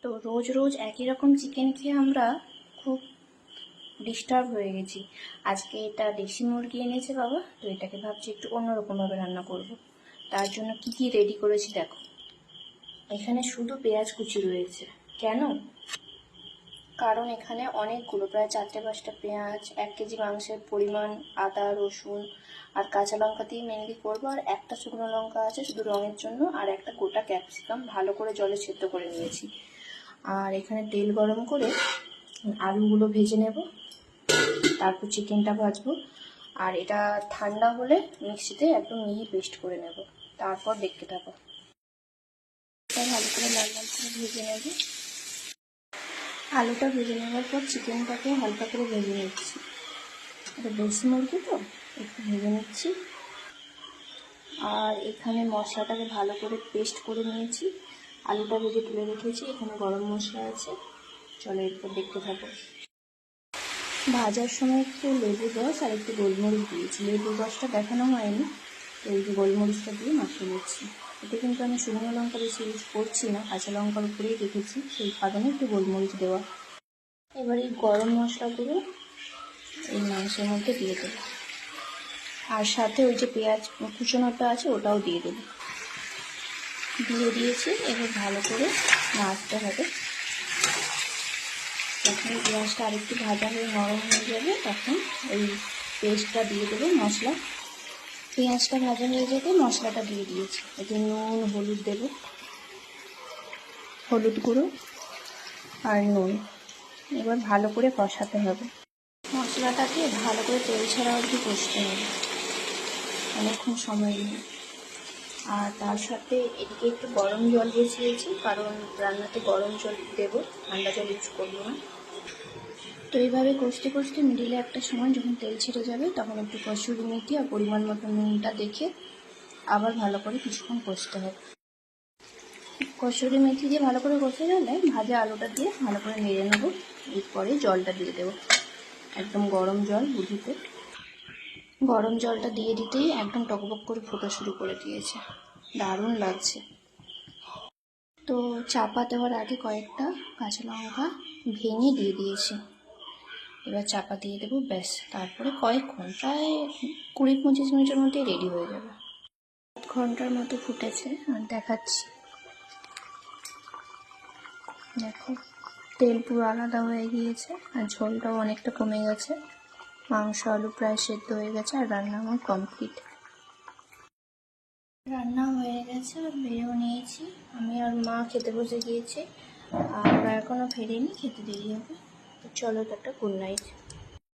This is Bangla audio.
তো রোজ রোজ একই রকম চিকেন খেয়ে আমরা খুব ডিস্টার্ব হয়ে গেছি। আজকে এটা দেশি মুরগি এনেছে বাবা, তো এটাকে ভাবছি একটু অন্যরকমভাবে রান্না করব। তার জন্য কি কি রেডি করেছি দেখো। এখানে শুধু পেঁয়াজ কুচি রয়েছে। কেন? কারণ এখানে অনেকগুলো, প্রায় 4-5টা পেঁয়াজ, 1 কেজি মাংসের পরিমাণ, আদা রসুন আর কাঁচা লঙ্কা দিয়ে মেনলি করবো। আর একটা শুকনো লঙ্কা আছে শুধু রঙের জন্য, আর একটা গোটা ক্যাপসিকাম ভালো করে জলে সেদ্ধ করে নিয়েছি। আর এখানে তেল গরম করে আলুগুলো ভেজে নেব, তারপর চিকেনটা ভাজবো। আর এটা ঠান্ডা হলে মিক্সিতে একদম মিহি পেস্ট করে নেব, তারপর দেখতে থাকো। ভালো করে লাল লাল করে ভেজে নেব। আলুটা ভেজে নেওয়ার পর চিকেনটাকে হালকা করে ভেজে নিচ্ছি। এটা দেশি মুরগি তো একটু ভেজে নিচ্ছি। আর এখানে মশলাটাকে ভালো করে পেস্ট করে নিয়েছি। আলুটা ভেজে তুলে রেখেছি। এখানে গরম মশলা আছে, চলো এরপর দেখতে থাকো। ভাজার সময় একটু লেবুর রস আর একটু গোলমরিচ দিয়েছি। লেবুর রসটা দেখানো হয়নি, তো এই যে গোলমরিচটা দিয়ে মাখিয়ে নিচ্ছি। এতে কিন্তু আমি শুকনো লঙ্কা বেশি ইউজ করছি না, কাঁচা লঙ্কার উপরেই রেখেছি, সেই কারণে একটু গোলমরিচ দেওয়া। এবার এই গরম মশলাগুলো এই মাংসের মধ্যে দিয়ে দেবো, আর সাথে ওই যে পেঁয়াজ কুচোনোটা আছে ওটাও দিয়ে দেবো। দিয়ে দিয়েছি। এবার ভালো করে নাড়তে হবে। যখন পেঁয়াজটা আরেকটু ভাজা হয়ে নরম হয়ে যাবে তখন ওই পেস্টটা দিয়ে দেবো, মশলা। পেঁয়াজটা ভাজা হয়ে যেতে মশলাটা দিয়ে দিয়েছি। এতে নুন হলুদ দেবো, হলুদ গুঁড়ো আর নুন। এবার ভালো করে কষাতে হবে। মশলাটাকে ভালো করে তেল ছাড়া অবধি কষতে হবে, অনেকক্ষণ সময় নিয়ে। আর তার সাথে এদিকে একটু গরম জল বসিয়েছি, কারণ রান্নাতে গরম জল দেবো, ঠান্ডা জল ইউজ করবো না। তো এইভাবে কষতে কষতে মিডিলে একটা সময় যখন তেল ছেড়ে যাবে তখন একটু কসুরি মেথি আর পরিমাণ মতো নুনটা দেখে আবার ভালো করে কিছুক্ষণ কষতে হবে। কসুরি মেথি দিয়ে ভালো করে কষে গেলে ভাজা আলুটা দিয়ে ভালো করে নেড়ে নেবো। এরপরে জলটা দিয়ে দেবো, একদম গরম জল বুঝিতে। গরম জলটা দিয়ে দিতেই একদম টকবক করে ফোটা শুরু করে দিয়েছে, দারুণ লাগছে। তো চাপা দেওয়ার আগে কয়েকটা কাঁচা লঙ্কা ভেঙে দিয়ে দিয়েছি। এবার চাপা দিয়ে দেবো, ব্যাস। তারপরে কয়েকক্ষণ, প্রায় 20-25 মিনিটের মধ্যেই রেডি হয়ে যাবে। 7 ঘন্টার মতো ফুটেছে, আর দেখাচ্ছি। দেখো তেল পুরো আলাদা হয়ে গিয়েছে আর ঝোলটাও অনেকটা কমে গেছে। মাংস আলু প্রায় সেদ্ধ হয়ে গেছে আর রান্না আমার কমপ্লিট। রান্না হয়ে গেছে, বেরিয়েও নিয়েছি। আমি আর মা খেতে বসে গিয়েছি, আর ওরা এখনও ফেরেনি, খেতে দেরি হবে। তো চলো, একটা গুড নাইট।